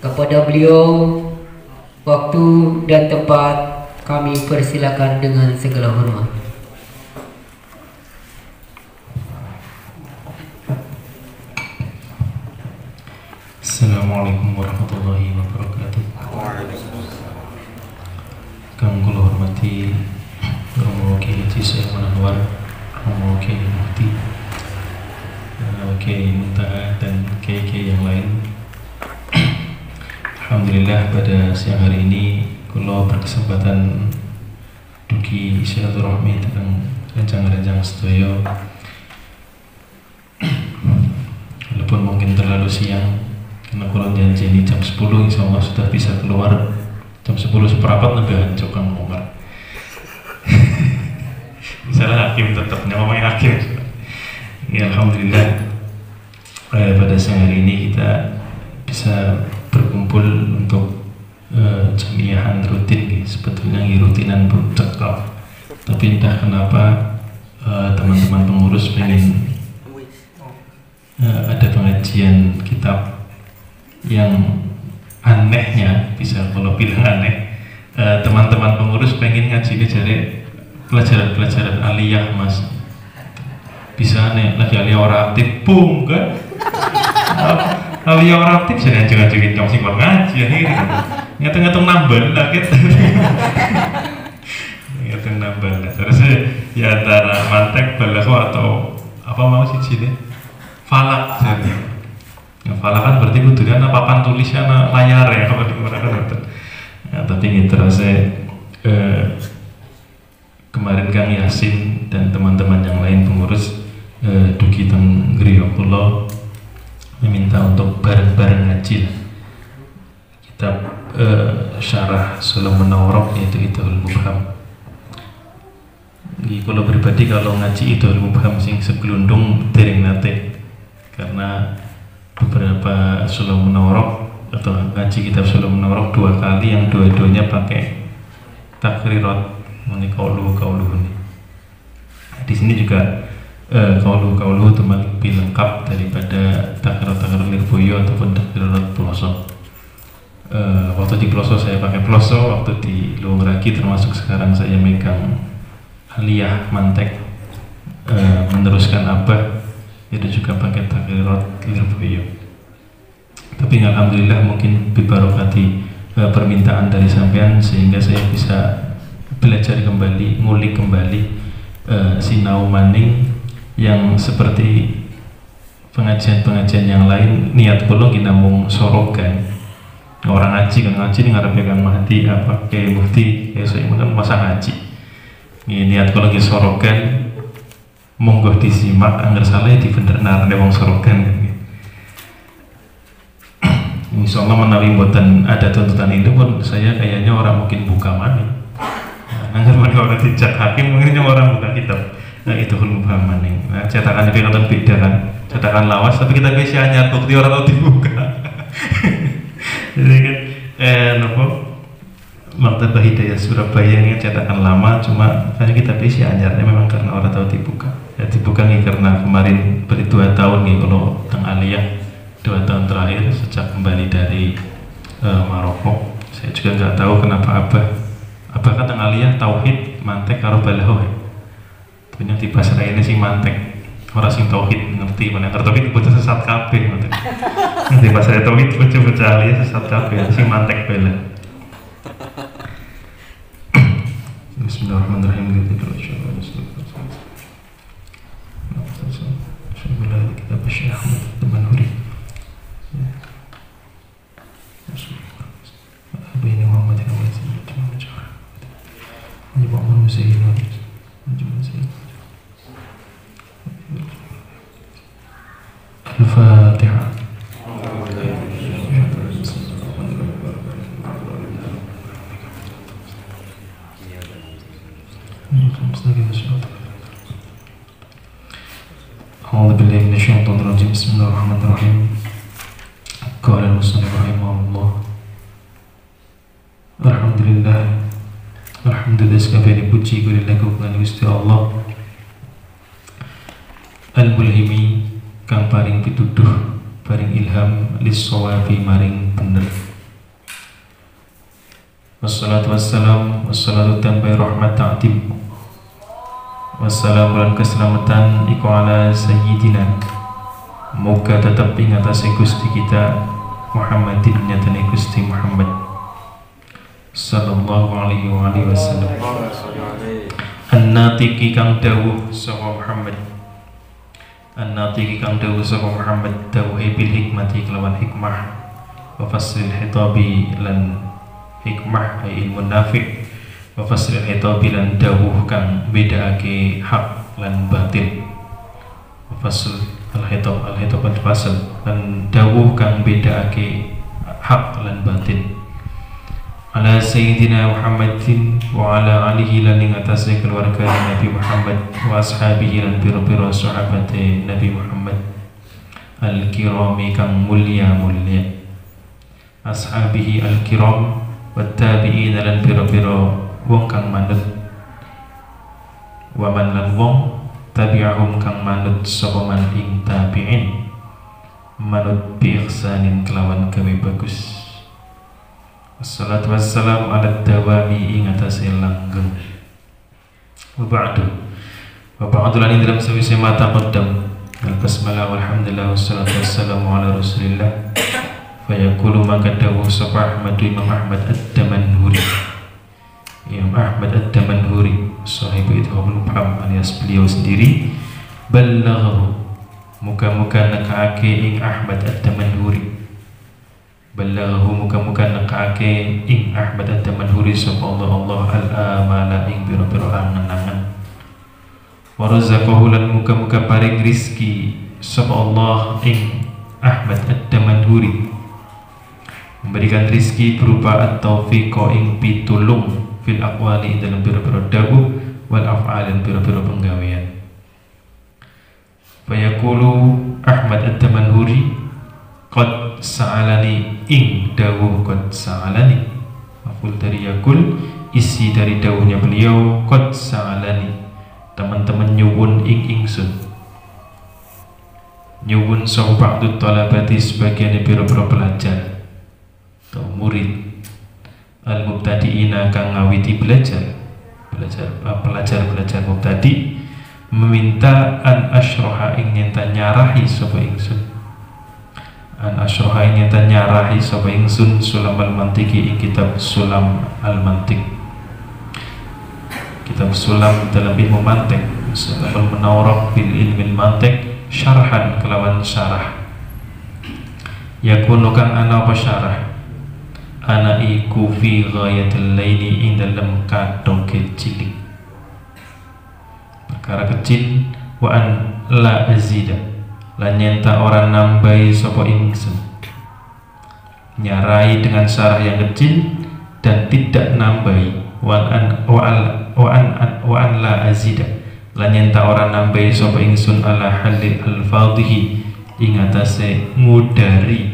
Kepada beliau, waktu dan tempat kami persilakan dengan segala hormat. Assalamualaikum warahmatullahi wabarakatuh. Kang kula hormati Romo Kiai Haji Syekh Anwar, Romo Kiai Mufti, Kiai Muntaha dan kiai-kiai yang lain. Alhamdulillah pada siang hari ini kula berkesempatan dugi silaturahmi tentang rencang-rencang sedaya. Walaupun mungkin terlalu siang, karena kalau janji ini jam 10 insya Allah sudah bisa keluar. Jam 10 seperempat lebih hancur Kang Umar. Misalnya hakim tetap ngomongin hakim. Ya Alhamdulillah pada siang hari ini kita bisa berkumpul untuk jamiahan rutin. Sebetulnya rutinan cekal, tapi entah kenapa teman-teman pengurus pengen ada pengajian kitab yang anehnya, bisa kalau bilang aneh, teman-teman pengurus pengen ngaji ini jadi pelajaran-pelajaran aliyah mas, bisa nih lagi aliyah orang aktif, boom kan, aliyah orang aktif saya ngaji-ngajiin dong sih buat ngaji akhirnya, ngitung-ngitung nambah lah gitu, ngitung nambah lah, terus ya antara mantek, balaghah atau apa mau sih sini, falak jadi. Ya, falak kan berarti kudunya ana papan tulisnya ana layar ya kalau digunakan itu. Ya, tapi ini terus kemarin Kang Yasin dan teman-teman yang lain pengurus dugi teng griya kula meminta untuk bareng-bareng ngaji kitab syarah Sulul Munawwarah yaitu Idhul Mubham. Kula pribadi kalau ngaji Idhul Mubham sing seglundung dereng nate, karena beberapa Sulul Munawwarah atau ngaji kitab Sulul Munawwarah 2 kali yang dua-duanya pakai takrirat meni kauluh ini. Di sini juga kauluh itu lebih lengkap daripada takrirat Lirboyo ataupun takrirat Ploso. Waktu di Ploso saya pakai Ploso, waktu di Luangragi termasuk sekarang saya megang aliyah mantek meneruskan abah itu juga pakai takrirat Lirboyo. Tapi alhamdulillah mungkin bibarokati permintaan dari sampean sehingga saya bisa belajar kembali, ngulik kembali sinau maning yang seperti pengajian-pengajian yang lain. Niat kula ki namung sorogan orang ngaji kan, ngaji ning ngarepe Kang Mahdi apa Kiai Mufti ya saya kan masa ngaji. Ini niat kula ki sorogan, monggo disimak angger salah dibenerna wong sorogan. Insyaallah menawi mboten ada tuntutan itu pun saya kayaknya orang mungkin buka maning. Angger menawi orang dijak hakim mungkin orang buka kitab. Nah itu buka maning. Nah cetakan iki kan beda kan. Cetakan lawas tapi kita bisa anyar bukti orang tahu dibuka. Jadi kan nopo Maktabah Hidayah Surabaya ini cetakan lama, cuma hanya kita bisa anyarnya memang karena orang tahu dibuka. Ya dibuka nih karena kemarin beri 2 tahun nih kalau teng aliyah 2 tahun terakhir sejak kembali dari Maroko. Saya juga nggak tahu kenapa abah kan teng aliyah tauhid mantek karo balaghah. Punya di pasar ini sih mantek. Orang sing tauhid ngerti mana tauhid bocah sesat kabeh ngoten. Di pasar tauhid bocah-bocah aliyah sesat kabeh sing mantek bala. Bismillahirrahmanirrahim. Kita baca Ahmad Tamanuri. Ini Muhammad yang Al-Fatihah. A'udzu billahi minasyaitonir rajim. Bismillahirrahmanirrahim. Qala al-musannif rahimahullah. Alhamdulillah. Alhamdulillah sekalian puji kepada Gusti Allah Al-Mulhimi kang paring pituduh paring ilham lis-shawabi maring bener wassalatu tanpa rahmat ta'tim, wassalamu lan keselamatan iku ala sayyidina, moga tetap ing atase Gusti kita Muhammadin, nyatane Gusti Muhammad sallallahu alaihi wasallam. An-natiqi kang dawuh sapa Muhammad, an-natiqi kang dawuh sapa Muhammad, dawuhe bil hikmati kelawan hikmah, wa faslil hitabi lan hikmah ilmu nafi', wa faslil hitabi lan dawuh kang bedaake hak lan batil, wa fasl al-hitab al-fasl lan dawuh kang bedaake hak lan batil. Ala sayyidina Muhammadin wa ala alihi lan ing atase keluarga Nabi Muhammad wa ashabihi lan pira-pira sahabate Nabi Muhammad al-kirami kang mulya-mulya, ashabihi al-kiram wa tabi'in lan pira-pira wong kang manut, wa man lan wong tabi'ahum kang manut sapa man ing tabi'in, manut bi ihsanin kelawan gawe bagus. Wassalatu wassalamu ala dawami ing atase langgeng. Wa ba'du lan dalam sawise mata qaddam al-basmalah walhamdulillah wassalatu wassalamu ala rasulillah. Fayaqulu maka dawuh sapa Ahmad Imam Ahmad Ad-Damanhuri, Imam Ahmad Ad-Damanhuri sahibu Idhamul Mubham alias beliau sendiri, ballaghahu muka-muka nekaake ing Ahmad Ad-Damanhuri, ballaghahu muka-muka nekaake ing Ahmad Ad-Damanhuri sapa Allah al-amala ing biro-biro angen-angen, wa razaqahu lan muka-muka paring rizki sapa Allah ing Ahmad Ad-Damanhuri, memberikan rizki berupa at-taufiqa ing pitulung fil aqwali dalam biro-biro dawuh wal af'al dan biro-biro penggawean. Fayaqulu Ahmad Ad-Damanhuri, qad sa'alani ing dawuh qad sa'alani, maf'ul dari yakul isi dari dawuhnya beliau qad sa'alani, teman-teman nyuwun ing ingsun, nyuwun sapa ba'du talabati sebagian biro-biro pelajar atau murid al-mubtadi'ina kang ngawiti belajar mubtadi, meminta an asyraha ing nyata nyarahi sapa ingsun, an asyraha ing nyata nyarahi sapa ingsun sulam al-mantiki ing kitab sulam al-mantik, kitab sulam dalam ilmu mantik, sulam al-munawwarah bil ilmi al-mantik, syarhan kelawan syarah, yakunu kang ana apa syarah, ana iku fi ghayatil laili ing dalam kadoke cilik, perkara kecil, wa an la azida lan nyenta orang nambahi sapa ingsun, nyarai dengan syarah yang kecil dan tidak nambahi, wa an la azida lan nyenta orang nambahi sapa ingsun ala halil al-fadhihi ing atase ngudari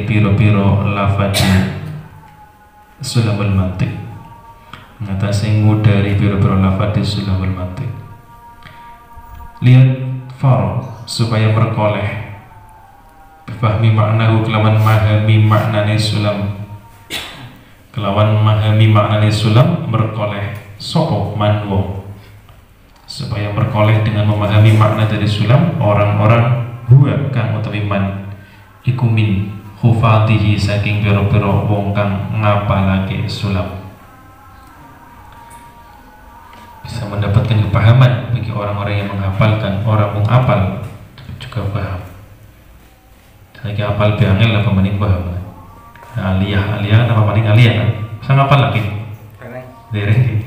piro-piro lafadzi sulamul mantik, ngatasi ngudari piro-piro lafadzi sulamul mantik. Lihat faro supaya berkoleh bifahmi maknahu kelawan mahami maknane sulam, kelawan mahami maknane sulam berkoleh sopo man wong, supaya berkoleh dengan memahami makna dari sulam orang-orang huwa kang utawi man iku min hufatihi saking pira-pira wong kang ngapalake sulam, bisa mendapatkan kepahaman bagi orang-orang yang menghafalkan. Orang menghafal juga paham. Saya hafal biangel lah pemaning paham. Aliyah apa paling aliyah kan? Saya ngapal lagi. Dereng.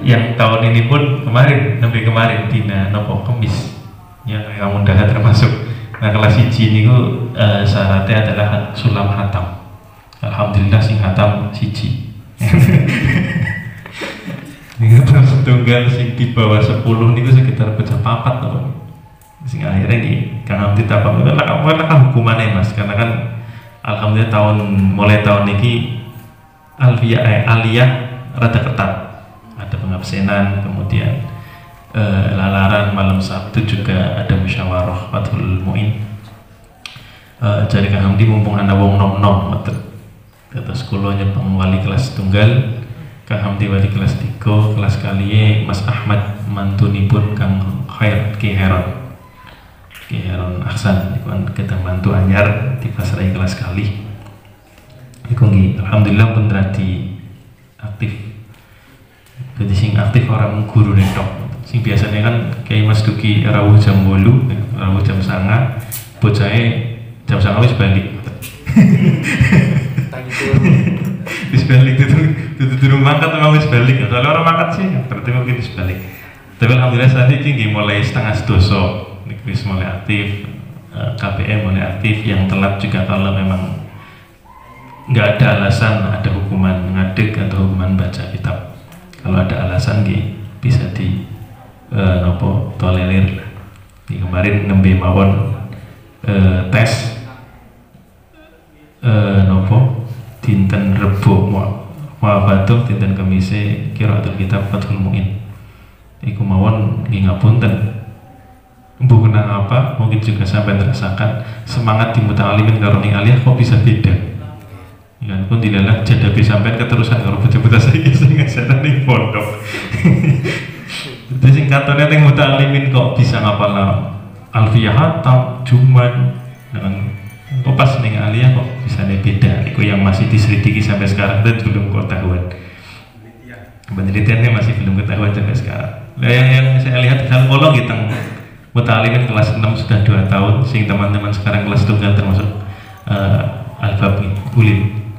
Yang tahun ini pun kemarin dina nopo kemis yang kamu dah termasuk. Nah kelas 1 ini syaratnya adalah sulam hatam. Alhamdulillah sing hatam 1. Hatam setunggal sing di bawah 10 niku sekitar pecah 4 to. Sing akhirnya ki kang amti tapang kan hukumannya Mas, karena kan alhamdulillah mulai tahun ini aliyah rada ketat. Ada pengabsenan, kemudian lalaran malam Sabtu juga ada musyawarah Fathul Mu'in. Jadi Kang Hamdi mumpung ana wong nom-nom Terus kula nyepeng wali kelas tunggal, Kang Hamdi wali kelas 3, kelas kaliye Mas Ahmad mantunipun Kang Ki Heron Ahsan iku kita mantu anyar di pasrai kelas kali. Iku nggih alhamdulillah pun radi aktif. Jadi sing aktif orang guru netok. Sing biasanya kan kayak Mas Duki rawuh jam 8, rawuh jam 9, bocahe jam 9 wis balik. Wis balik itu rumah kan memang wis balik. Kalau orang makan sih berarti mungkin wis balik. Tapi alhamdulillah saat ini mulai setengah 12. Wis mulai aktif, KPM mulai aktif. Yang telat juga kalau memang nggak ada alasan, ada hukuman ngadeg atau hukuman baca kitab. Kalau ada alasan bisa di nopo tolerir. Di kemarin nembe mawon tes nopo dinten Rebo Mu'afaduh dinten Kemise Qiraatul Kitab Fathul Mu'in. Iku mawon nggih ngapunten. Mbok kenang apa? Mungkin juga sampai merasakan semangat di muta'alimin karo ning aliyah kok bisa beda. Ya pun dilalah jadabe sampean keterusan karo bocah-bocah saiki sing ngajaran ning pondok. Jadi sing katone ning muta'alimin kok bisa ngapal Alfiyah Hatam, Juman dengan pas ning aliyah kok bisa beda. Iku yang masih diselidiki sampai sekarang dan belum ketahuan. Penelitiannya masih belum ketahuan sampai sekarang. Nah, yang saya lihat kan kalau kita muta'alimin kelas 6 sudah 2 tahun, sing teman-teman sekarang kelas tunggal termasuk Al-Bab Ulin.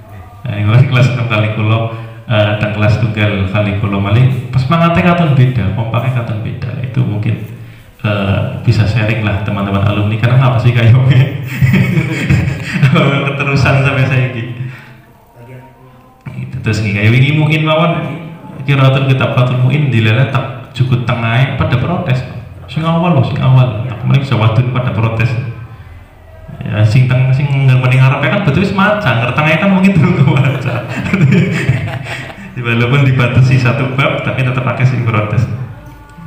Nah, kelas 6 kali kulo dan kelas tunggal kali kulo malih pas mangatnya katon beda, kompaknya katon beda. Itu mungkin bisa sharing lah teman-teman alumni karena apa sih kayaknya keterusan sampai saya gitu. Terus nih kayak ini mungkin lawan Qiraatul Kitab Fathul Mu'in dilelah tak cukup tengah pada protes. Sing awal aku mereka sawadun pada protes. Ya sing mending ngarepe kan betul wis maca, ngertengnya kan mungkin durung kewaca. Walaupun dibatasi satu bab tapi tetap pakai sing protes.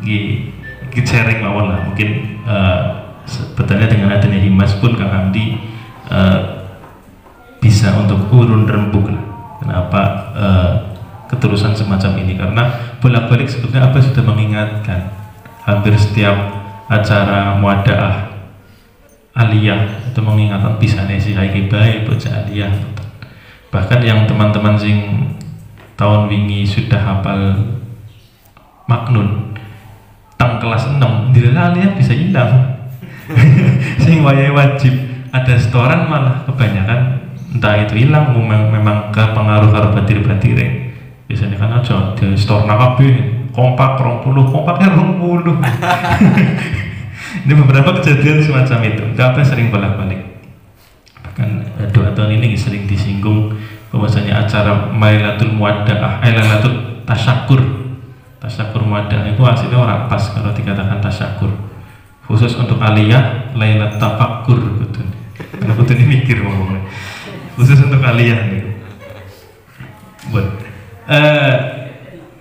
Iki sharing mawon lah mungkin sebetulnya dengan adanya Himas pun Kang Hamdi bisa untuk urun rembuk lah. Kenapa keterusan semacam ini? Karena bolak-balik sebetulnya apa sudah mengingatkan. Hampir setiap acara muadaah aliyah itu mengingatkan bisa nesi haiki baik bocah aliyah. Bahkan yang teman-teman sing tahun wingi sudah hafal maknun tang kelas 6 dilala aliyah bisa hilang. Sing wayai wajib ada setoran malah kebanyakan entah itu hilang memang ke pengaruh karo batir-batire. Biasanya kan aja di store kabeh kompak 20, kompaknya 20. Ini beberapa kejadian semacam itu. Apa sering bolak-balik. Bahkan 2 tahun ini sering disinggung bahwasanya acara Lailatul Muwaddaah, Lailatul Tasyakur Muwaddaah itu hasilnya orang pas kalau dikatakan tasyakur. Khusus untuk aliyah Lailatul Tafakkur betul. Karena betul ini mikir ngomongnya. Khusus untuk aliyah nih. Buat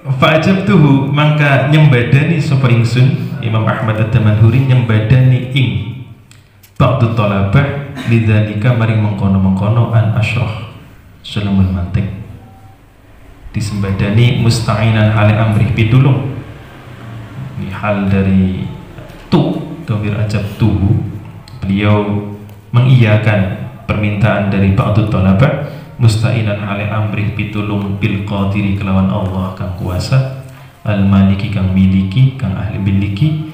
fa'ajabtuhu mangka nyembadani sapa ingsun Imam Ahmad Ad-Damanhuri nyembadani ing ba'du talabah lidzalika maring mengkono-mengkono an asyrah sulamul mantik disembadani musta'inan hale amrih pitulung ini hal dari Dhamir ajabtuhu beliau mengiyakan permintaan dari ba'du talabah musta'inan hale amrih pitulung bil qadiri kelawan Allah kang kuasa al maliki kang miliki kang ahli miliki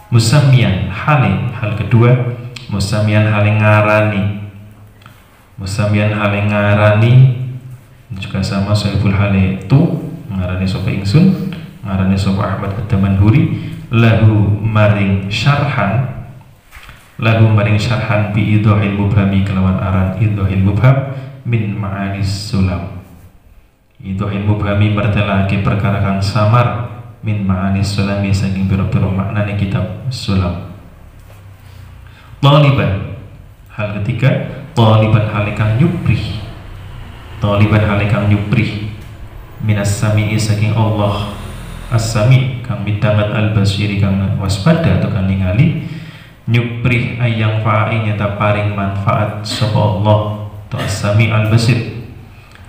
musamian hale hal kedua musamian hale ngarani juga sama Saiful hale tu ngarani sapa ingsun ngarani sapa Ahmad Ad-Damanhuri lahu maring syarhan bi idhahil mubhami kelawan aran idhahil mubham min ma'anis sulam. Idhahil mubhami martelake perkara kang samar min ma'anis sulami saking pira-pira maknane kitab sulam. Taliban hal ketiga taliban halikang nyuprih minas sami'i saking Allah as-sami kang midangat al-basiri kang waspada atau kang ningali nyuprih ayang fa'i nyata paring manfaat sapa Allah to as-sami al-basir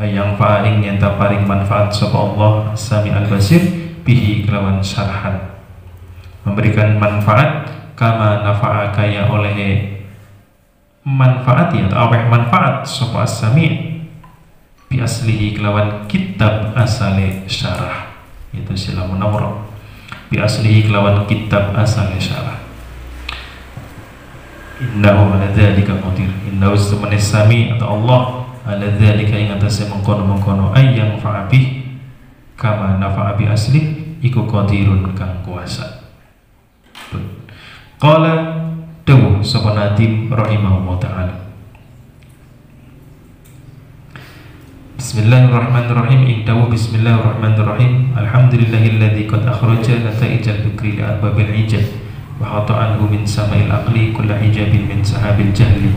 yang paling nyata paling manfaat sapa Allah Sami Al-Basir bihi kelawan syarhan, memberikan manfaat kama nafa'aka ya oleh manfaat ya atau aweh manfaat sapa As-Sami bi aslihi kelawan kitab asale syarah, itu sila munawwarah bi aslihi kelawan kitab asale syarah. Innahu ala dzalika qadir, innahu semenes Sami atau Allah ala dzalika ing atase mengkono-mengkono ayang fa'abih kama nafa'a bi asli iku qadirun kang kuasa. Qala dawuh sapa Nadim rahimahullah ta'ala. Bismillahirrahmanirrahim. Indahu bismillahirrahmanirrahim. Alhamdulillahilladzi qad akhraja nata'ijal fikri li arbabil hijab wa hata'anhu min sama'il aqli kulla hijabin min sahabil jahli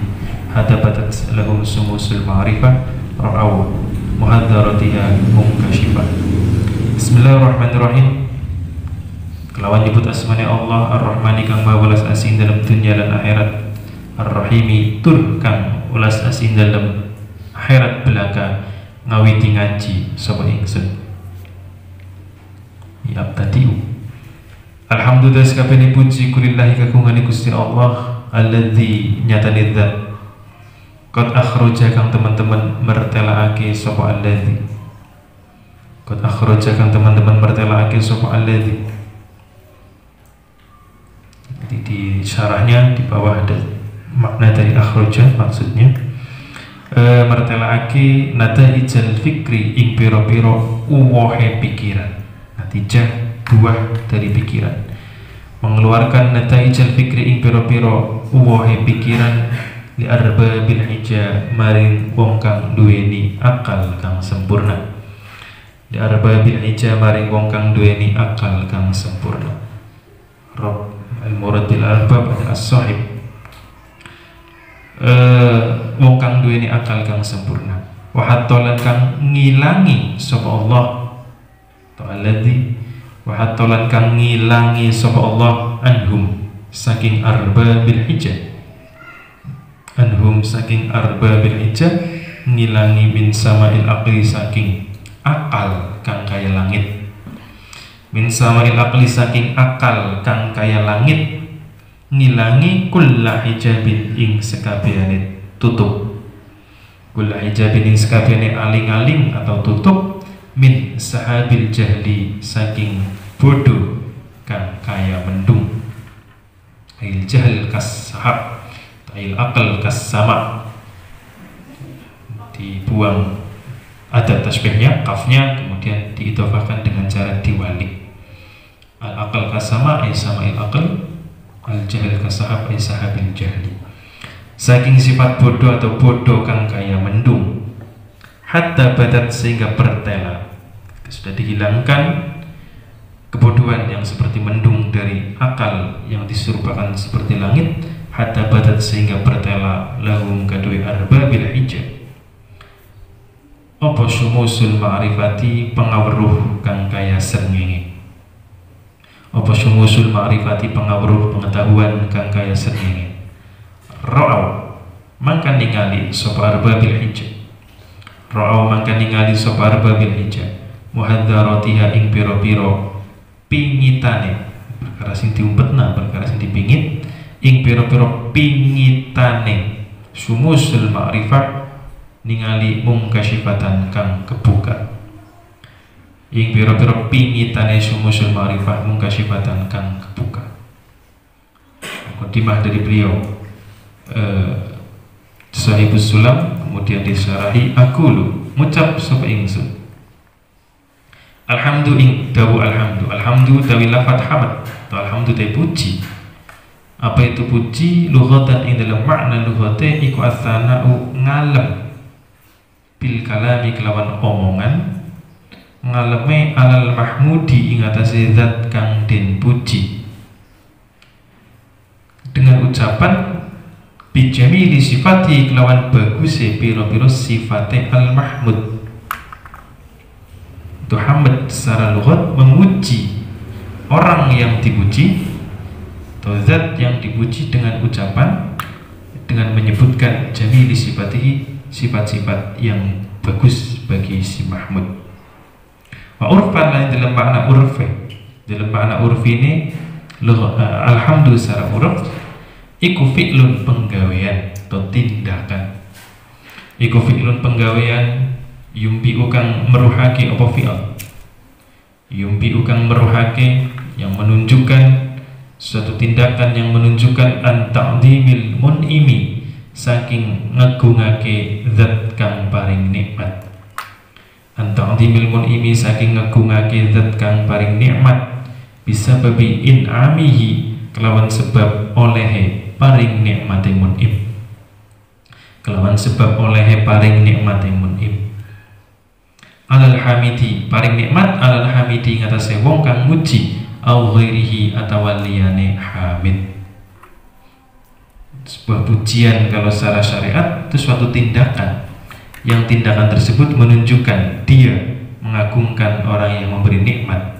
hadabatat lahum sumusul ma'rifah ra'aw muhaddaratiha mungkashifah. Bismillahirrahmanirrahim. Kelawan nyebut asmane Allah Ar-Rahmani kang maha welas asih dalam dunia dan akhirat, Ar-Rahimi tur kang welas asih dalam akhirat belaka ngawiti ngaji sapa ingsun. Ya abtadiu. Alhamdulillah sakabehane puji kulillahi kagungane Gusti Allah alladzi nyatane zat qad akhraja kang teman-teman mertelaake sapa alladzi. Qad akhraja kang teman-teman mertelaake sapa alladzi. Jadi di syarahnya di bawah ada makna dari akhraja, maksudnya mertelaake nataijal fikri ing piro-piro uwohe pikiran, natijah buah dari pikiran, mengeluarkan nataijal fikri ing piro-piro uwohe pikiran li arbabil hija maring wong kang duweni akal kang sempurna, li arbabil hija maring wong kang duweni akal kang sempurna. Rabb al-murad bil arbab adalah as-sahib, wong kang duweni akal kang sempurna. Wa hatta kang ngilangi sapa Allah ta'alladzi, wa hatta kang ngilangi sapa Allah anhum saking arbabil hijab, anhum saking arbabil hijab ngilangi min sama'il aqli saking akal kang kaya langit, min sama'il aqli saking akal kang kaya langit, ngilangi kulla hijabin ing sekabehane tutup, kulla hijabin ing sekabehane aling-aling atau tutup, min sahabil jahli saking bodoh kang kaya mendung, ail jahl kas sahab, ail aqal kas sama, dibuang ada tasbihnya, kafnya, kemudian diidhofahkan dengan cara diwalik. Al-aqal kasama ay sama'il aqal, al-jahl kasahab ay sahabil jahli, saking sifat bodoh atau bodoh kang kaya mendung, hatta badat sehingga bertela, sudah dihilangkan kebodohan yang seperti mendung dari akal yang diserupakan seperti langit, hatta badat sehingga bertela lahum kadui arbabil hijab apa syumusul ma'rifati pengaweruh kang kaya srengenge, apa syumusul ma'rifati pengaweruh pengetahuan kang kaya srengenge. Ra'au mangka ningali sapa arbabil hijab, ra'au mangka ningali sapa arbabil hijab muhadzaratiha ing pira-pira pingitane, perkara sing diumpetna, perkara sing dipingit, ing pira-pira pingitane syumusul ma'rifah ningali mungkashifatan kang kebuka, ing pira-pira pingitane syumusul ma'rifah mungkashifatan kang kebuka. Mukadimah dari beliau Sahibus Sulam, kemudian disyarahi aqulu ngucap sapa ingsun. Alhamdu ing dawu alhamdu, alhamdu dawi lafat hamd atau alhamdu dawi puji. Apa itu puji? Lughatan ing dalam makna lughate iku as-sana'u ngalem bil kalami kelawan omongan, ngaleme alal mahmudi ing atase zat kang den puji, dengan ucapan bijamili sifati kelawan baguse piro-piro sifate al mahmud. Itu hamd secara lughat memuji orang yang dipuji atau zat yang dipuji dengan ucapan, dengan menyebutkan jamili sifatihi, sifat-sifat yang bagus bagi si Mahmud. Wa urfan lain dalam makna urfi. Dalam makna urfi ini alhamdulillah secara urf iku fi'lun penggawean atau tindakan. Iku fi'lun penggawean yumpi ukang meruhake apa fi'al. Yumpi ukang meruhake yang menunjukkan suatu tindakan yang menunjukkan an ta'dhimil mun'imi saking ngagungake zat kang paring nikmat. An ta'dhimil mun'imi saking ngagungake zat kang paring nikmat bisa babi in'amihi kelawan sebab olehe paring nikmate mun'im. Kelawan sebab olehe paring nikmate mun'im. Alal hamidi paring nikmat alal hamidi ngatasé wong kang muji au ghairihi atawa liyane hamid. Sebuah pujian kalau secara syariat itu suatu tindakan yang tindakan tersebut menunjukkan dia mengagungkan orang yang memberi nikmat,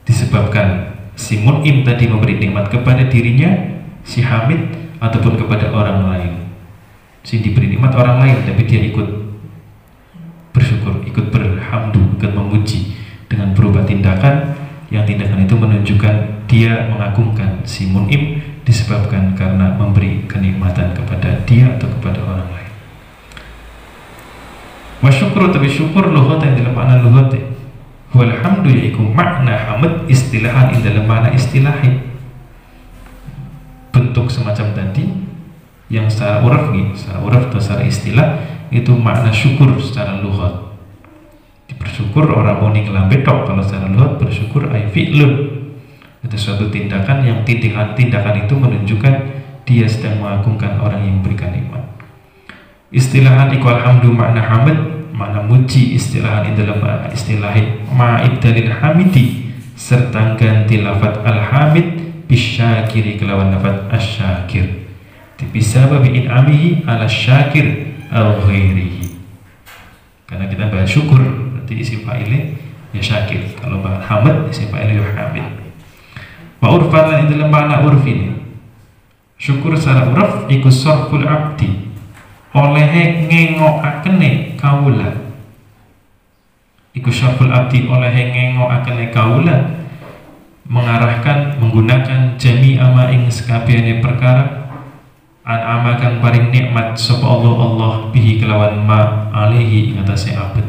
disebabkan si mun'im tadi memberi nikmat kepada dirinya si hamid ataupun kepada orang lain. Si diberi nikmat orang lain tapi dia ikut bersyukur, ikut berhamdu, ikut memuji dengan berupa tindakan yang tindakan itu menunjukkan dia mengagungkan si mun'im disebabkan karena memberi kenikmatan kepada dia atau kepada orang lain. Wa syukru tapi syukur lughatan dalam makna lughati. Walhamdu yaiku makna hamd istilahan dalam makna istilahi. Bentuk semacam tadi yang secara uraf atau secara istilah itu makna syukur secara lughat. Bersyukur orang muni kelambe tok, kalau secara lughat bersyukur ay fi'lun. Itu suatu tindakan yang tindakan itu menunjukkan dia sedang mengagungkan orang yang memberikan nikmat. Istilahan iku alhamdu makna hamd, makna muji istilahan dalam makna istilahi ma'ibdalil hamidi serta ganti lafaz alhamid bisyakiri kelawan lafaz asyakir. Bisa babi in'amihi ala syakir al ghairihi. Karena kita bahas syukur, berarti isim fa'ilnya ya syakir. Kalau bahas hamd, isim fa'ilnya ya hamid. Wa urfan dalam makna urfi. Syukur secara urf iku sarful abdi olehe ngengokakene kaula. Iku sarful abdi olehe ngengokakene kaula mengarahkan menggunakan jami'a ma ing sekabehane perkara an'ama kang paring nikmat sapa Allah bihi kelawan ma alaihi ing atase abad.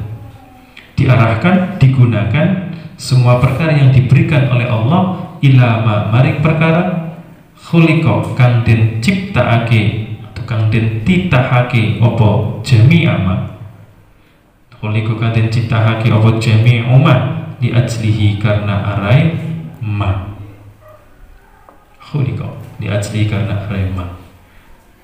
Diarahkan, digunakan semua perkara yang diberikan oleh Allah ila ma maring perkara khuliqa kang den ciptaake atau kang den titahake apa jami'a ma. Khuliqa kang den ciptaake apa jami'u ma li ajlihi karena arai ma. Khuliqa li ajlihi karena arai ma.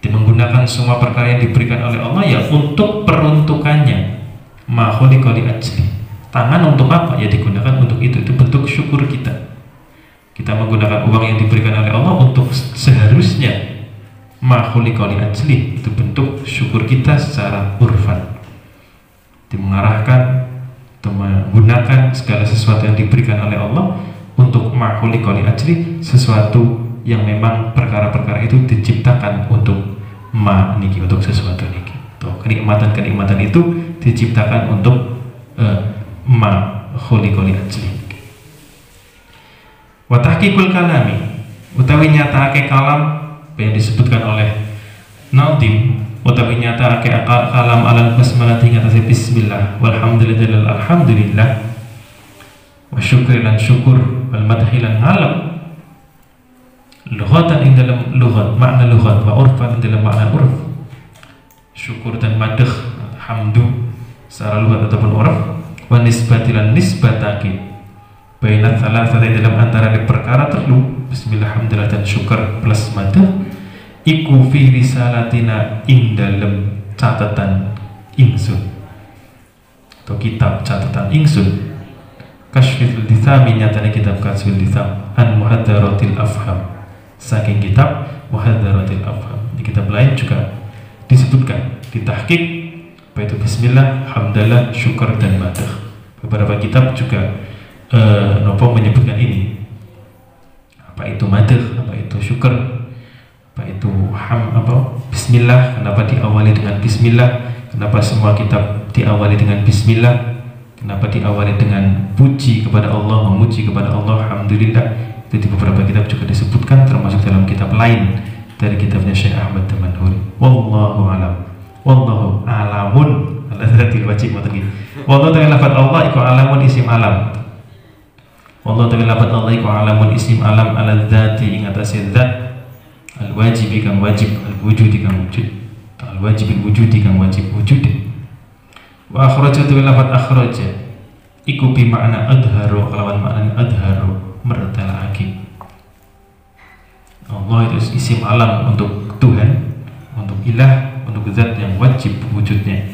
Menggunakan semua perkara yang diberikan oleh Allah ya untuk peruntukannya. Ma khuliqa li ajli. Tangan untuk apa? Ya digunakan untuk itu. Itu bentuk syukur kita. Kita menggunakan uang yang diberikan oleh Allah untuk seharusnya. Ma khuliqa li ajli. Itu bentuk syukur kita secara urfan. Mengarahkan atau menggunakan segala sesuatu yang diberikan oleh Allah untuk ma khuliqa li ajli, sesuatu yang memang perkara-perkara itu diciptakan untuk ma niki, untuk sesuatu niki. Tuh, kenikmatan itu diciptakan untuk ma khuliqa li ajli. Wa tahqiqul kalami utawi nyataake kalam yang disebutkan oleh Nadim utawi nyataake kalam alal basmalah ing atase bismillah walhamdulillah alhamdulillah wa syukri lan syukur wal madhi lan ngalam lughatan ing dalam lughat makna lughat wa urfan dalam makna urf. Syukur dan madh hamdu secara lughat ataupun urf wa nisbatilan nisbatake bainat salah satu dalam antara perkara terlu bismillah alhamdulillah dan syukur plus madh iku fi risalatina ing dalam catatan ingsun atau kitab catatan ingsun Kashful Litham nyatanya kitab Kashful Litham an muhadzaratil afham saking kitab muhadzaratil afham. Di kitab lain juga disebutkan ditahqiq yaitu bismillah alhamdulillah syukur dan madh. Beberapa kitab juga menyebutkan ini apa itu madh, apa itu syukur. itu bismillah. Kenapa diawali dengan bismillah? Kenapa semua kitab diawali dengan bismillah? Kenapa diawali dengan puji kepada Allah, memuji kepada Allah, alhamdulillah? Itu di beberapa kitab juga disebutkan, termasuk dalam kitab lain dari kitabnya Syekh Ahmad Tamanhuri. Wallahu alam. Wallahu alamun. Al-adzatil wajib mungkin. Wallahu ta'ala lafaz Allah iku alamun isim alam. Wallahu ta'ala lafaz Allah iku alamun isim alam al-dzati ing atase zat al-wajib kang wajib, al-wujud kang wujud. Al-wajib wujud kang wajib wujud. Wa akhraja ta'ala lafaz akhraja iku bi makna adharu, kelawan makna adharu mertelake. Allah itu isim alam untuk Tuhan, untuk ilah, untuk zat yang wajib wujudnya.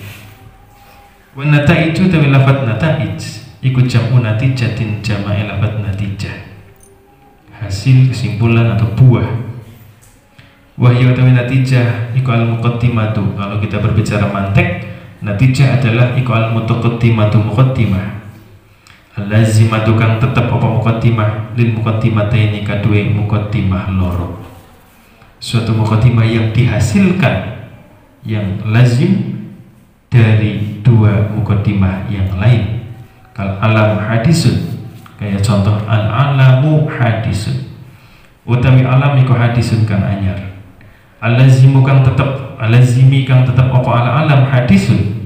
Wa nata'iju tawi lafadz nata'ij iku jam'u natijatin jama'i lafadz natijah, hasil, kesimpulan atau buah. Wahyu tawi natijah iku al-muqaddimatu. Kalau kita berbicara mantek, natijah adalah iku al-mutaqaddimatu muqaddimah. Al-lazimatu kang tetep apa muqaddimah lil muqaddimataini kadue muqaddimah loro. Suatu muqaddimah yang dihasilkan, yang lazim dari dua muqaddimah yang lain. Kal alam hadisun, kayak contoh al alamu hadisun. Utawi alam iku hadisun kang anyar. Al-lazimu kang tetep, al-lazimi kang tetep apa al alam hadisun.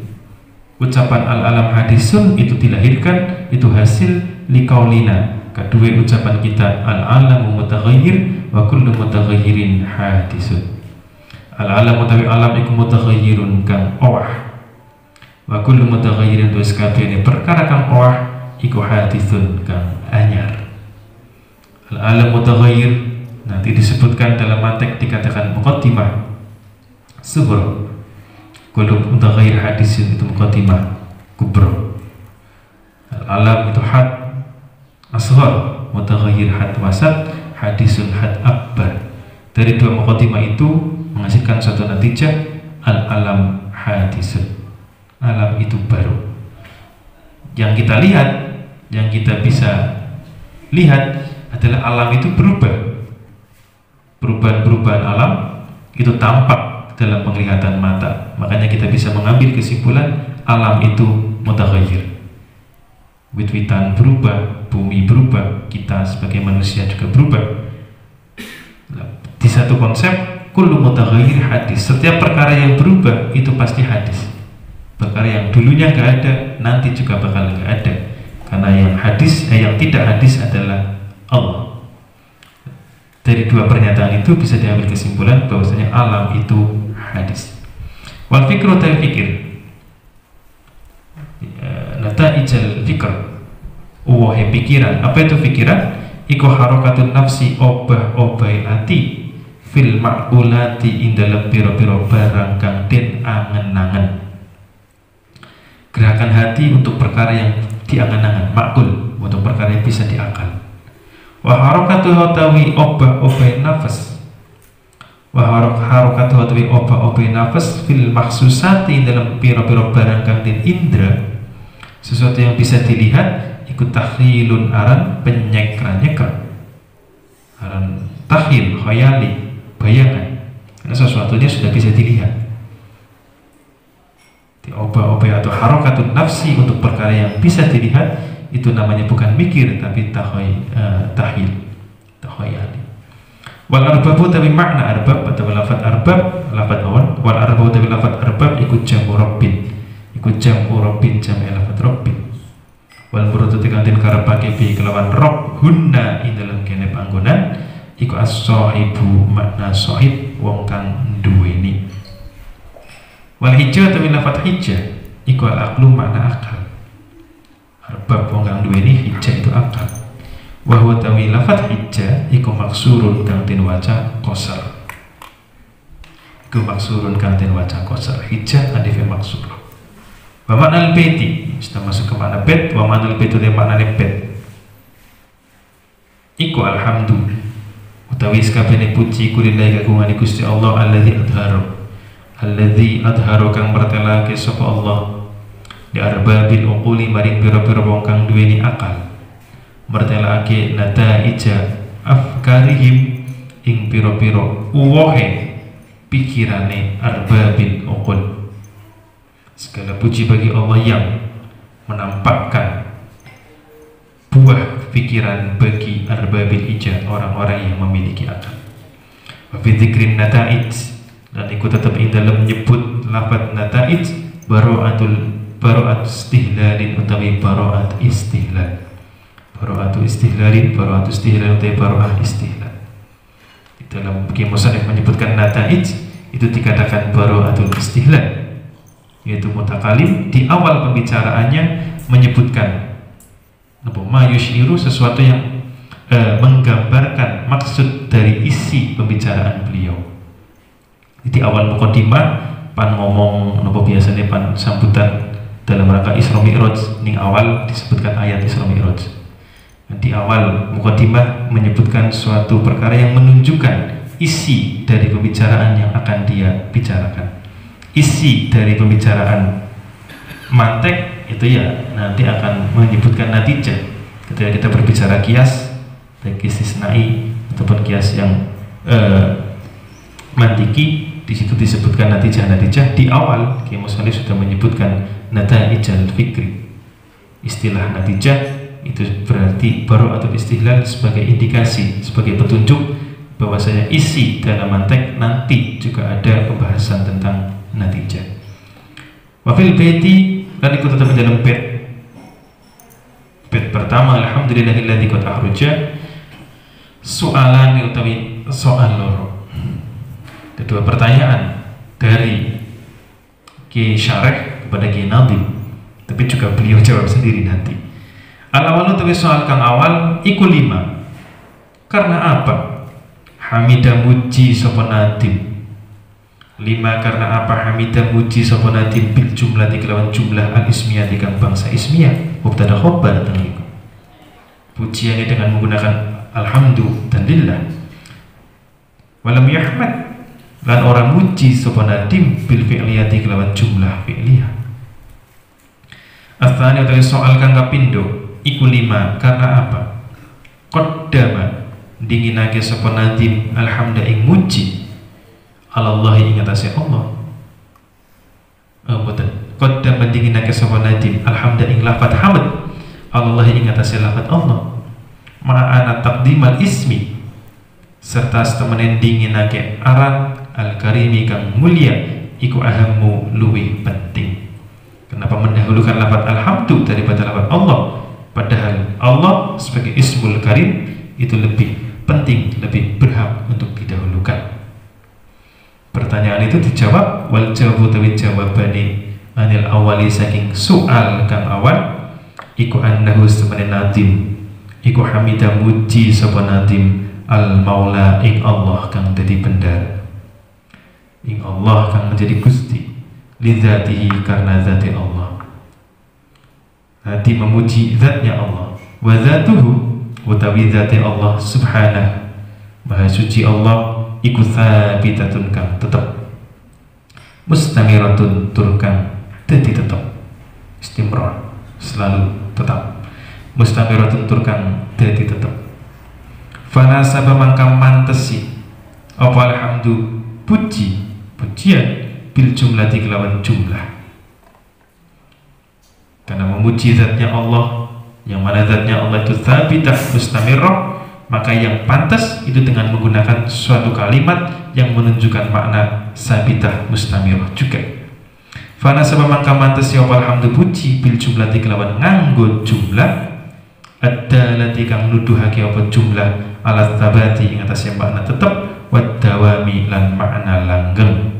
Ucapan al-alam hadisun itu dilahirkan, itu hasil likaulina, kedua ucapan kita al-alamu mutaghayyir wa kullu mutaghayyirin hadisun. Al-alam utawi alam iku mutaghayyirun kang owah, wa kullu mutaghayyirin tuwis kabehane perkara kang owah iku hadisun kang anyar. Al-alam mutaghayyir nanti disebutkan dalam mantek dikatakan muqaddimah sughra. Kullu mutaghayyir hadisin itu muqaddimah kubra. Al-alam itu had asghar, mutaghayyir had wasat, hadisun had akbar. Dari dua muqaddimah itu menghasilkan suatu natijah al-alam hadisun. Alam itu baru. Yang kita lihat, yang kita bisa lihat adalah alam itu berubah. Perubahan-perubahan alam itu tampak dalam penglihatan mata. Makanya kita bisa mengambil kesimpulan alam itu mutaghayyir. Wit-witan berubah, bumi berubah, kita sebagai manusia juga berubah. Di satu konsep kullu mutaghayyir hadis. Setiap perkara yang berubah itu pasti hadis. Perkara yang dulunya nggak ada, nanti juga bakal nggak ada. Karena yang hadis, yang tidak hadis adalah Allah. Dari dua pernyataan itu bisa diambil kesimpulan bahwasanya alam itu hadis. Wal fikru ta fikir. Nata'ijal fikr. Wahai pikiran. Apa itu pikiran? Iku harakatun nafsi, obah-obahi ati fil ma'qulati ing dalem pira-pira barang kang den angen-angen. Gerakan hati untuk perkara yang diangan-angan, ma'qul, untuk perkara yang bisa diakal. Wa harakatu hatawi obah-obahi nafas. Wa harakatu hatawi obah-obahi nafas fil maksusati dalam pira-pira barang kang den indra, sesuatu yang bisa dilihat, ikut takhilun aran penyekra-nyekra, aran takhil, khayali, bayangan, karena sesuatunya sudah bisa dilihat. Obah-obah atau harakatun nafsi untuk perkara yang bisa dilihat itu namanya bukan mikir tapi takhil, takhayali. Wal arbabu tapi makna arbab atau lafaz arbab, lafaz awan. Wal arbabu tapi lafaz arbab ikut jamu rabbin, ikut jamu rabbin jamu lafaz rabbin. Wal muradu tekantin karepake bi kelawan rob hunna ing dalam kene panggonan iku as-sahibu makna sahib wong kang duweni. Wal hijjah tapi lafaz hijjah iku al-aqlu makna akal. Arbab wong kang duweni hijjah itu akal. Wa huwa tawi lafaz hijjah iku maksurun kang den waca qasar. Iku maksurun kang den waca qasar. Hijjah alif maksur. Wa makna al-baiti sudah masuk ke makna bait. Wa makna al-baitu de makna bait iku alhamdulillah utawi sakabehane puji kulillahi kagungan Gusti Allah alladzi adharu kang martelake sapa Allah di arbabil uquli maring pira-pira wong kang duweni akal, martelake nataija afkarihim ing piro-piro uwohe pikirane arbabil uqul. Segala puji bagi Allah yang menampakkan buah pikiran bagi arbabil ijad, orang-orang yang memiliki akal. Wa fi dzikrin nata'ij, dan ikut tetap ing dalam menyebut lafaz nata'ij bara'at istihlalin utawi bara'at istihlal. Bara'atu istihlalin, bara'atu istihlal utawi bara'ah istihlal. Di dalam buku musannaf menyebutkan nata'ij itu dikatakan bara'atul istihlal, yaitu mutakalim di awal pembicaraannya menyebutkan ma yushiru, sesuatu yang menggambarkan maksud dari isi pembicaraan beliau. Di awal mukadimah pan ngomong nopo biasanya pan sambutan dalam rangka Isra Mi'raj, ning awal disebutkan ayat Isra Mi'raj. Di awal mukadimah menyebutkan suatu perkara yang menunjukkan isi dari pembicaraan yang akan dia bicarakan. Isi dari pembicaraan mantek itu ya nanti akan menyebutkan natijah. Ketika kita berbicara kias, baik istisnai ataupun kias yang mantiki, di situ disebutkan natijah-natijah. Di awal Kiai Musallih sudah menyebutkan nataijal fikri. Istilah natijah itu berarti baru atau istihlal sebagai indikasi, sebagai petunjuk bahwasanya isi dalam mantek nanti juga ada pembahasan tentang natijah. Wafil baiti, dan ikut tetap dalam bait pertama, alhamdulillahilladzi qad akhraja soalan utawi soal loro. Kedua pertanyaan dari Ki Syareh kepada Ki Nadim, tapi juga beliau jawab sendiri nanti. Al-awalu utawi soal kang awal iku 5. Karena apa? Hamidah muji sapa Nadim. 5 karena apa? Hamidah muji sapa Nadim bil jumlah kelawan jumlah al-ismiyah kang bangsa ismiyah mubtada khabar teniku. Pujiannya dengan menggunakan alhamdu dan lillah. Walam yahmad, lan orang muji sapa Nadim bil fi'liyah kelawan jumlah fi'liyah. Atsani utawi soal kang kapindo iku 5 karena apa? Qaddama dinginake sapa Nadim alhamda ing muji Allah ing atase Allah. Mboten. Qaddama dinginake sapa Nadim alhamda ing lafaz hamd Allah ing atase lafaz Allah. Ma'ana taqdimal ismi, serta setemene dinginake aran al-karimi kang mulia iku ahammu luwih penting. Kenapa mendahulukan lafaz alhamdu daripada lafaz Allah? Padahal Allah sebagai ismul karim itu lebih penting, lebih berhak untuk didahulukan. Pertanyaan itu dijawab wal jawabu tawi jawabane anil awali saking soal kang awal iku annahu sebenarnya Nadim iku hamidah muji sapa Nadim al maula ing Allah kang dadi bendara, ing Allah kang menjadi gusti lidzatihi karena zati Allah. Hati memuji zatnya Allah, wa zatuhu utawi zati Allah subhanahu maha suci Allah iku tsabitatun kang tetep, mustamiratun turkang dadi tetep, istimrar selalu tetap, mustamiratun turkang dadi tetep. Fana sabab mangkam mantesi apa alhamdu puji pujian bil jumlati kelawan jumlah, karena memuji zatnya Allah yang mana zatnya Allah itu tsabitah mustamirrah, maka yang pantas itu dengan menggunakan suatu kalimat yang menunjukkan makna tsabitah mustamirrah juga. Fana sabab mangka pantas ya alhamdu puji bil jumlati kelawan nganggo jumlah ad-dalati kang nuduhake apa jumlah ala tsabati ing atas makna tetep wad dawami lan makna langgeng.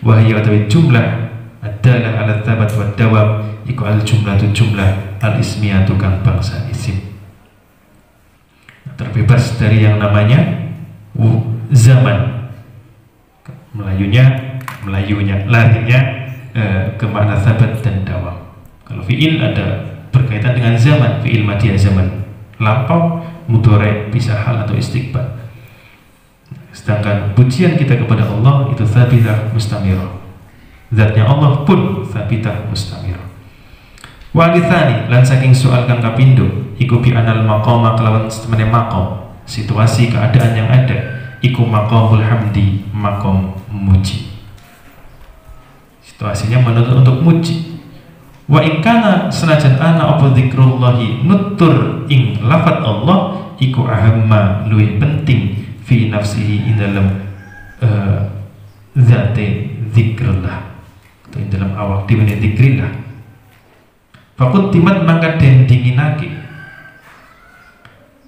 Wahya utawi jumlah adalah ala tsabat wad dawam iku al jumlatu jumlah al ismiyatu kang bangsa isim, terbebas dari yang namanya zaman, melayunya larinya ke makna sabat dan dawam. Kalau fiil ada berkaitan dengan zaman, fiil madiyah zaman lampau, mudhari bisa hal atau istiqbal. Sedangkan pujian kita kepada Allah itu tsabitah mustamirah, zatnya Allah pun tsabitah mustamirah. Wa alitsani lan saking soal kang kapindo iku bi anal maqama kelawan setemene maqam, situasi keadaan yang ada iku maqamul hamdi, maqam muji. Situasinya menuntut untuk muji. Wa in kana senajan ana apa zikrullahi nutur ing lafat Allah iku ahamma luwih penting fi nafsihi ing dalam zate zikrullah atau ing dalam awak dhewe zikrillah. Fakut timat mangka den dinginake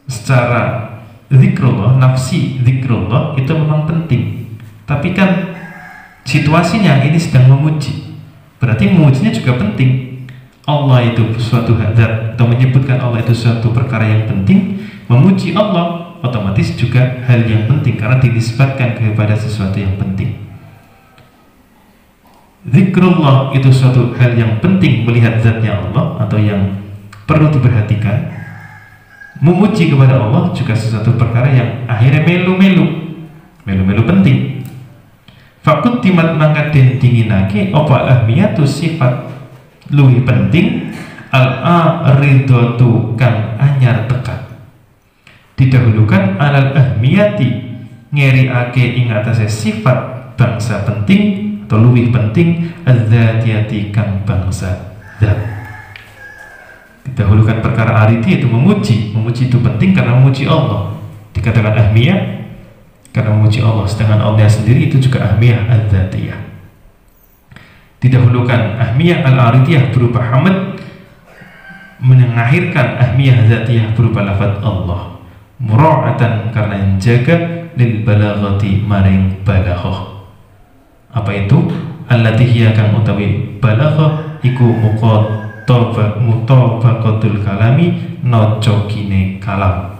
secara zikrullah, nafsi zikrullah itu memang penting, tapi kan situasinya ini sedang memuji, berarti memujinya juga penting. Allah itu suatu zat atau menyebutkan Allah itu suatu perkara yang penting, memuji Allah otomatis juga hal yang penting karena dinisbatkan kepada sesuatu yang penting. Zikrullah itu suatu hal yang penting melihat zatnya Allah atau yang perlu diperhatikan. Memuji kepada Allah juga sesuatu perkara yang akhirnya melu penting. Fakut timat mangka den dinginake apa ahmiyatu sifat luwih penting al-aridatu kang anyar tekan didahulukan alal ahmiyati ngeriake ing atase sifat bangsa penting atau luwih penting az-zatiyati kang bangsa zat. Didahulukan perkara aridi itu memuji itu penting karena memuji Allah, dikatakan ahmiyah karena memuji Allah, sedangkan Allah sendiri itu juga ahmiyah az-zatiyah. Didahulukan ahmiyah al-aridiyah berupa hamd, mengakhirkan ahmiyah zatiyah berupa lafaz Allah, mura'atan karena menjaga lil balaghati maring balaghah. Apa itu? Allati hiya kang utawi balaghah iku mutabaqatul kalami, nocokine kalam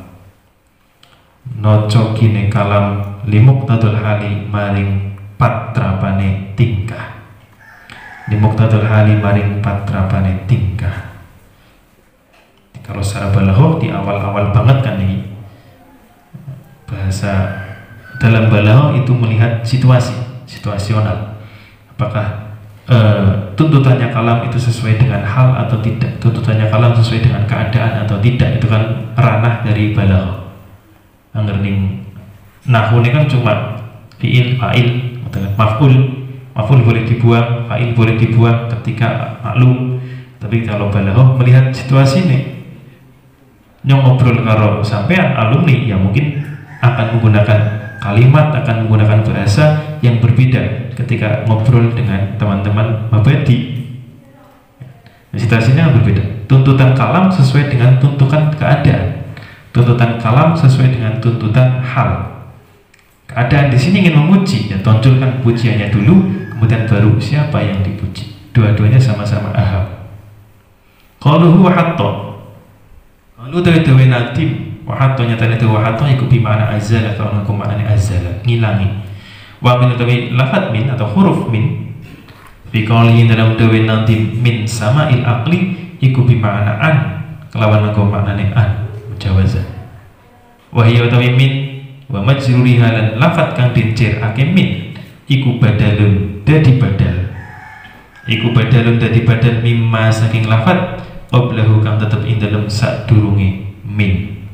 limuqtadul hali maring patrapane tingkah. Limuqtadul hali maring patrapane tingkah. Kalau secara balaghah di awal-awal banget kan ini bahasa dalam balaghah itu melihat situasional. Apakah tuntutannya kalam itu sesuai dengan hal atau tidak, tuntutannya kalam sesuai dengan keadaan atau tidak, itu kan ranah dari balaghah. Anggerning nahwu ini kan cuma fiil, fa'il, maf'ul boleh dibuang, fa'il boleh dibuang ketika maklum. Tapi kalau balaghah melihat situasi ini, nyong ngobrol karo sampean alumni ya mungkin akan menggunakan kalimat, akan menggunakan bahasa yang berbeda ketika ngobrol dengan teman-teman mabadi. Situasinya berbeda. Tuntutan kalam sesuai dengan tuntutan keadaan. Tuntutan kalam sesuai dengan tuntutan hal. Keadaan di sini ingin memuji, ya tonjolkan pujiannya dulu, kemudian baru siapa yang dipuji. Dua-duanya sama-sama aham. Qaluhu wa hatta. Lalu dawe nadim wa hatta nyatane itu wa hatta iku bi makna azala, kalau aku maknane azala, ngilangi. Wa min utawi lafadz min atau huruf min fi qawlihi dalam dawe nadim min sama'il aqli iku bi makna an, kelawan aku maknane an mujawazah. Wa hiya utawi min wa majruriha lan lafadz kang dijerake min iku badalun dadi badal. Iku badalun dadi badal mimma saking lafadz qablahu kang tetep ing dalem sadurunge min.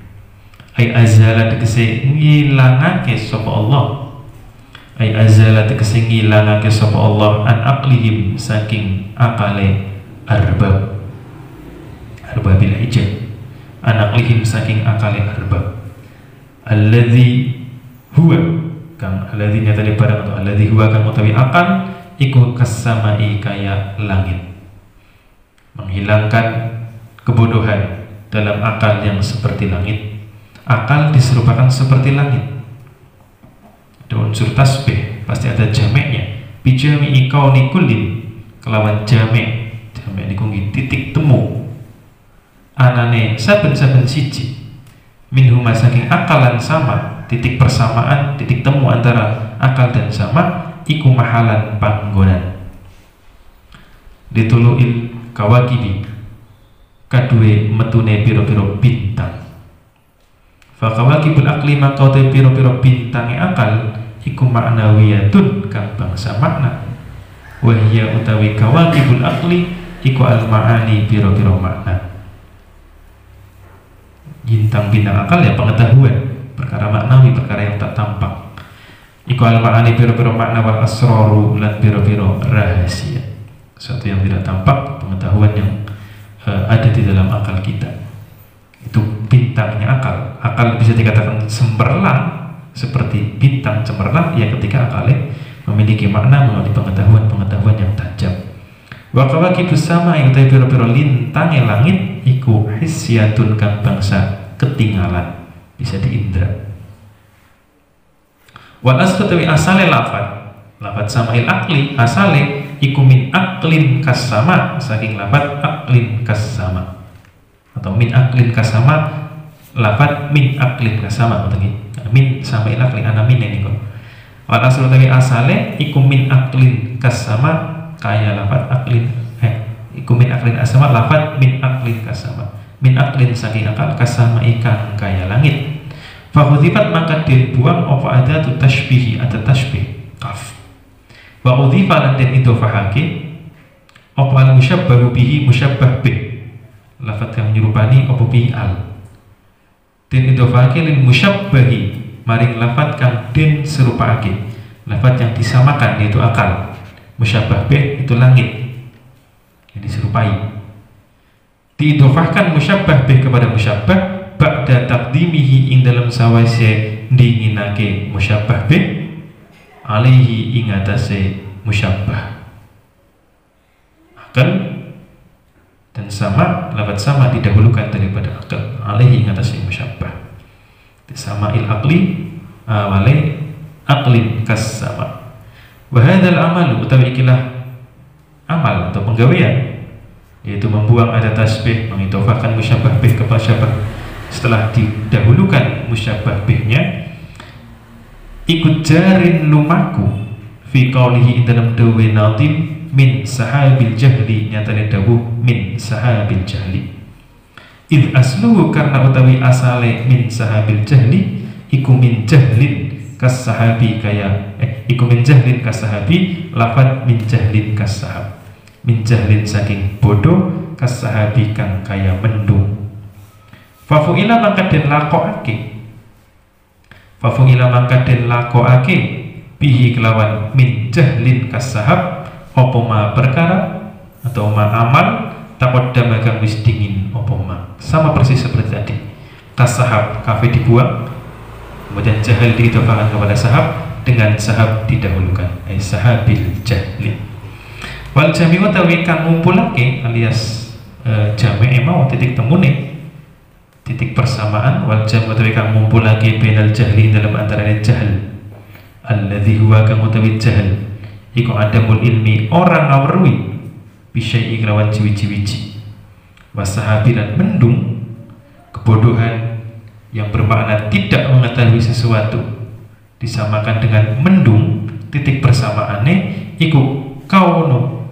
Ai azala tegese ngilangake sapa Allah. Ai azala tegese ngilangake sapa Allah an aqlihim saking akale arbabil hijab. An aqlihim saking akale arbab. Alladzi huwa kang alladzi nyatane barang atau alladzi huwa kang utawi akal iku kasamai kaya langit. Menghilangkan kebodohan dalam akal yang seperti langit. Akal diserupakan seperti langit. Ada unsur tasbih, pasti ada jameknya. Bijami kauni kullin, kelawan jamek niku titik temu anane saben-saben siji minhuma saking akalan sama, titik persamaan, titik temu antara akal dan sama iku mahalan panggonan dituluil kawakibi kadue metune piro-piro bintang. Fa kawakibul aqli maka te piro-piro bintange akal iku ma'nawiyatun kang bangsa makna. Wa hiya utawi kawakibul aqli iku al ma'ani piro-piro makna. Bintang-bintang akal ya pengetahuan, perkara maknawi, perkara yang tak tampak. iku al ma'ani piro-piro makna wal asroru lan piro-piro rahasia, sesuatu yang tidak tampak, pengetahuan yang ada di dalam akal kita. Itu bintangnya akal. Akal bisa dikatakan cemerlang seperti bintang cemerlang ya ketika akalnya memiliki makna, memiliki pengetahuan yang tajam. Wa kawakibus sama yang utai piro-piro lintange langit iku hisyatun kang bangsa ketinggalan, bisa diindra. Wal aslu tawi asale lafad sama'il akli asale iku min aklin kasama, saking lafad aklin kasama, atau min aklin kasama, lafad min aklin kasama, min sama'il akli ana min ini kok. Wal aslu tawi asale iku min aklin kasama, kaya lafad aklin iku min aklin asama, lafad min aklin kasama, min aklin saking akal, kasama ikan kaya langit. Fahudzifat maka dibuang apa ada tu tashbihi, ada tashbih kaf. Wa udhifa lan den idhofahake apa al musyabbahu bihi musyabbah bih, lafadz yang menyerupani apa bihi al, den idhofahake lil musyabbahi maring lafadz kang den serupake, lafadz yang disamakan yaitu akal. Musyabbah bih itu langit yang diserupai. Diidhofahkan musyabbah bih kepada musyabbah ba'da taqdimihi ing dalam sawise dinginake musyabbah bih alaihi ing atase musyabbah. Akal dan sama, lafaz sama didahulukan daripada akal, alaihi ing atase musyabbah. Sama'il aqli awale aqlin kas-sama. Wa hadzal amalu utawi ikilah amal atau penggawean, yaitu membuang ada tasbih, mengidhofahkan musyabbah bih kepada musyabbah setelah didahulukan musyabbah bihnya, ikut jarin lumaku fi qaulihi dalam dawe nadim min sahabil jahli, nyatane dawuh min sahabil jahli. Id asluhu karena utawi asale min sahabil jahli iku min jahlin kas sahabi kaya iku min jahlin kas sahabi, lafad min jahlin kas sahab, min jahlin saking bodoh, kas sahabi kang kaya mendung. Fafu'ila mangka den lakoake, fafu'ila mangka den lakoake bihi kelawan min jahlin kasahab opo ma perkara atau ma amal taqaddama kang wis dingin opo ma, sama persis seperti tadi. Kasahab kafe dibuang, kemudian jahil diidhofahkan kepada sahab, dengan sahab didahulukan, sahabil jahli. Wal jami'u tawi kang ngumpulake alias jami' mau titik temune, titik persamaan, wal jam' utawi kang ngumpul lagi bainal jahli dalam antaranya jahl, alladzi huwa kang utawi jahl iku adamul ilmi orang ngawruhi bisyai'i kelawan ciwi-ciwi, wasahabi dan mendung kebodohan yang bermakna tidak mengetahui sesuatu disamakan dengan mendung, titik persamaane iku kaunu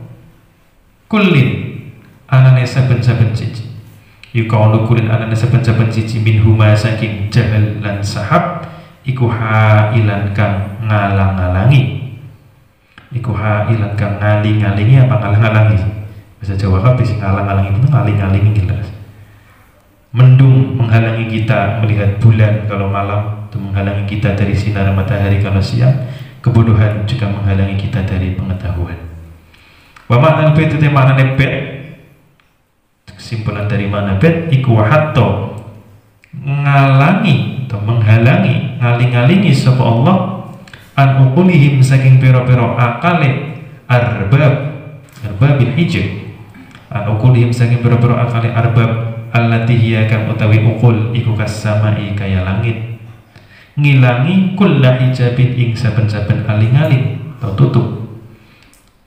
kullin anane saben-saben siji, yukaunu kulin anana saben-saben siji min huma saking jahal lan sahab iku hailan kang ngalang-alangi, iku hailan kang ngaling-alingi apa ngalang-alangi, bahasa Jawa kan bisa ngalang-alangi itu ngaling-alingi jelas. Mendung menghalangi kita melihat bulan kalau malam, itu menghalangi kita dari sinar matahari kalau siang. Kebodohan juga menghalangi kita dari pengetahuan. Wa ma'nal bait itu maknane bait, kesimpulan dari mana bet iku hatta ngalangi atau menghalangi, ngaling-alingi sapa Allah an uqulihim saking pira-pira akale arbabil hijr, an uqulihim saking pira-pira akale arbab allati hiya kang utawi uqul iku kasamai kaya langit, ngilangi kullah hijabin ing saben-saben aling-aling atau tutup,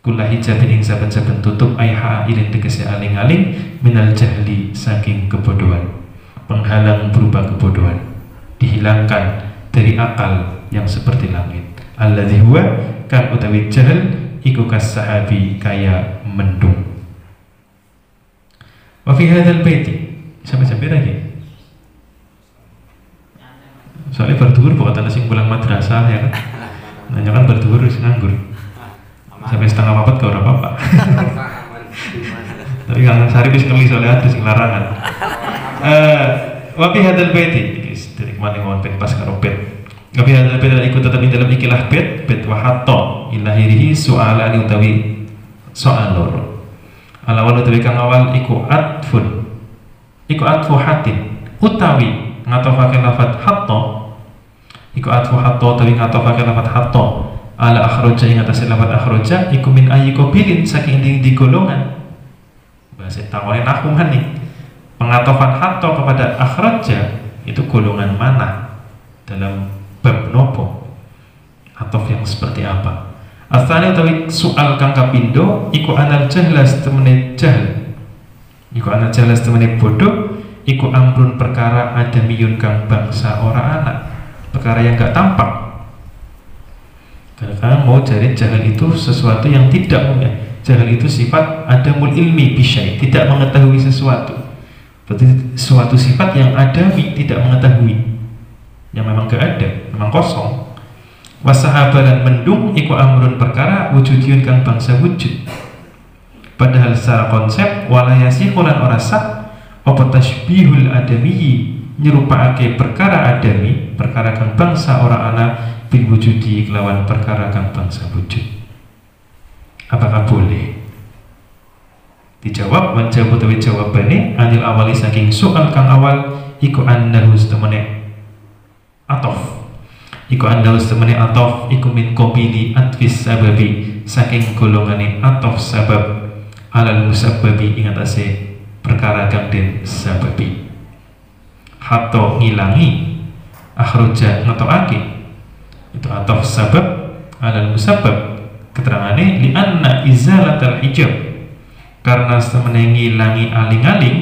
kullah hijabin ing saben-saben tutup aiha ilin tegese aling-aling minal jahli saking kebodohan, penghalang berupa kebodohan dihilangkan dari akal yang seperti langit. Alladzi huwa kan utawi jahl iku kasahabi kaya mendung. Wa fi hadzal baiti sampai lagi. Soalnya berduhur bukan sing pulang madrasah ya kan. Nanya kan berduhur wis nganggur. Sampai setengah 4 ke ora apa-apa. Tapi Kang Sari wis ngelis soalnya ada sing larangan. Wa fi hadzal baiti iki sedherek maning wonten pas karo bet. Tapi ikut tetap di dalam ikilah bet wa hatta ilahirihi soalani utawi soal loro. Alawal utawi kang awal iku atfu hatin utawi ngatofake lafat hatta iku atfu hatta utawi ngatofake lafat hatta ala akhroja ing atase lafat akhroja iku min ayyi qabilin saking di golongan. Bahasa takone nahwu maning pengatofan hatta kepada akhroja itu golongan mana dalam bab nopo atof yang seperti apa. Asane utawi soal kang kapindo iku anal jahlas temene jahl iku anal jahlas temene bodoh iku amrun perkara adamiyun kang bangsa ora anak, perkara yang gak tampak. Karena mau cari jahal itu sesuatu yang tidak mungkin. Jahal itu sifat adamul ilmi bisyai, tidak mengetahui sesuatu. Berarti suatu sifat yang adami, tidak mengetahui, yang memang gak ada, memang kosong. Wasahabalan mendung iku amrun perkara wujudiyun kang bangsa wujud. Padahal secara konsep walayasi kulan ora sah apa tasbihul adami nyerupaake perkara adami, perkara kang bangsa ora ana bil wujudi kelawan perkara kang bangsa wujud. Apakah boleh? Dijawab menjawab utawi jawabane anil awali saking soal kang awal iku annahu temene atof iku annahu temene atof iku min qabili atfis sababi saking golongane atof sabab alal musabbabi ing atase perkara kang den sababi. Hatta ngilangi akhroja ngetokake itu atof sabab alal musabbab. Keterangane li anna izalatal hijab karena setemene ngilangi aling-aling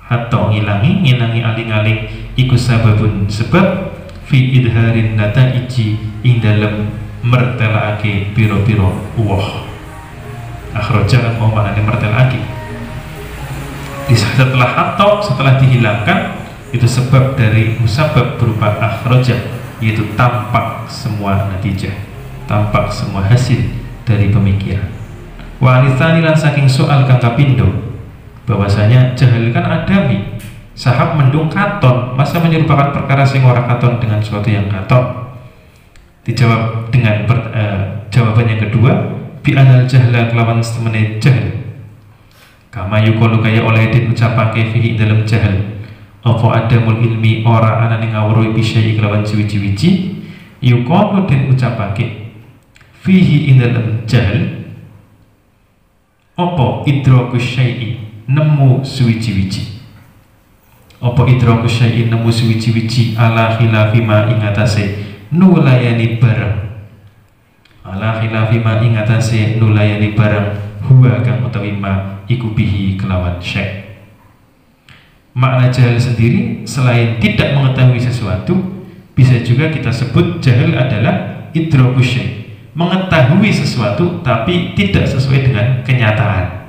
atau ngilangi aling-aling iku sababun sebab fi idharin nataiji ing dalem mertelake piro-piro wah. Akhroja kan mau maknanya mertelake. Setelah hatta, setelah dihilangkan itu sebab dari musabab berupa akhroja, yaitu tampak semua natijah, tampak semua hasil dari pemikiran. Wa alitsani lan saking soal kang kapindo bahwasanya jahil kan adami, sahab mendung katon, masa menyerupakan perkara sing ora katon dengan sesuatu yang katon. Dijawab dengan jawaban yang kedua, bi anal jahla kelawan setemene jahl. Kama yuqalu kaya oleh diucapake fihi dalam jahl. Apa adamul ilmi ora anane ngawruhi bisyai kelawan ciwi-ciwi. Yuqalu den ucapake fihi ing dalam jahl. Apa idrakus syai'i nemu suwiji-wiji. Apa idrakus syai'i nemu suwiji-wiji ala khilafi ma ing atase nulayani barang. Ala khilafi ma ing atase nulayani barang huwa kang utawi ma iku bihi kelawan syai'. Makna jahil sendiri selain tidak mengetahui sesuatu, bisa juga kita sebut jahil adalah idrakus syai', mengetahui sesuatu tapi tidak sesuai dengan kenyataan.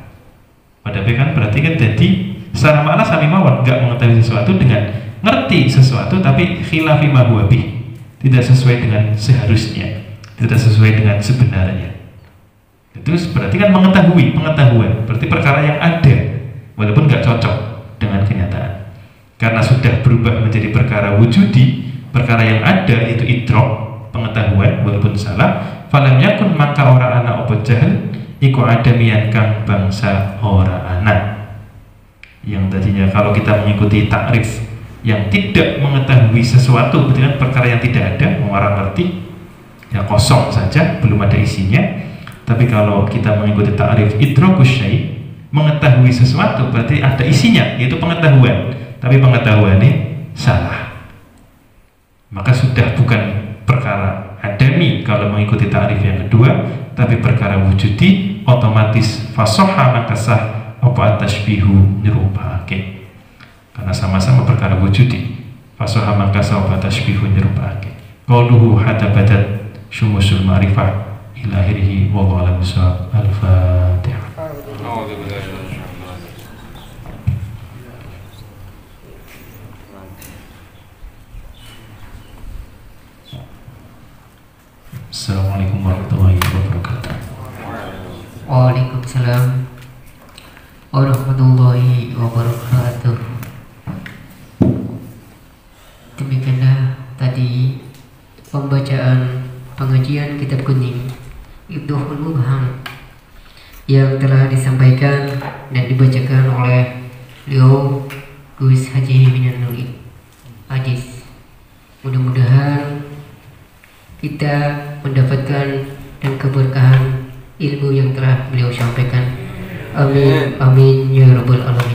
Padahal kan berarti kan jadi secara makna sami mawon, nggak mengetahui sesuatu dengan ngerti sesuatu tapi khilafi ma huwa bih, tidak sesuai dengan seharusnya, tidak sesuai dengan sebenarnya. Itu berarti kan pengetahuan berarti perkara yang ada walaupun nggak cocok dengan kenyataan. Karena sudah berubah menjadi perkara wujudi, perkara yang ada itu idrok, pengetahuan walaupun salah. Falam yakun maka ora ana apa jahil iku adamian kang bangsa ora ana. Yang tadinya kalau kita mengikuti takrif yang tidak mengetahui sesuatu, berarti kan perkara yang tidak ada, orang ngerti ya kosong saja, belum ada isinya. Tapi kalau kita mengikuti takrif idrakus syai', mengetahui sesuatu berarti ada isinya, yaitu pengetahuan, tapi pengetahuannya salah, maka sudah bukan perkara adami kalau mengikuti ta'rif yang kedua, tapi perkara wujudi, otomatis fasoha maka sah apa tashbihu nyerupake, karena sama-sama perkara wujudi. Fasoha maka sah apa tashbihu nyerupake. Qauluhu hatta badat syumusul ma'rifah ila akhirih wallahu a'lam bishawab. Al-Fatihah. Assalamualaikum warahmatullahi wabarakatuh. Waalaikumsalam warahmatullahi wabarakatuh. Demikianlah tadi pembacaan pengajian kitab kuning Ibduhul Mubham yang telah disampaikan dan dibacakan oleh beliau Gus Haji Minan Nuri Hadis. Mudah-mudahan kita mendapatkan dan keberkahan ilmu yang telah beliau sampaikan. Amin, amin ya rabbal alamin.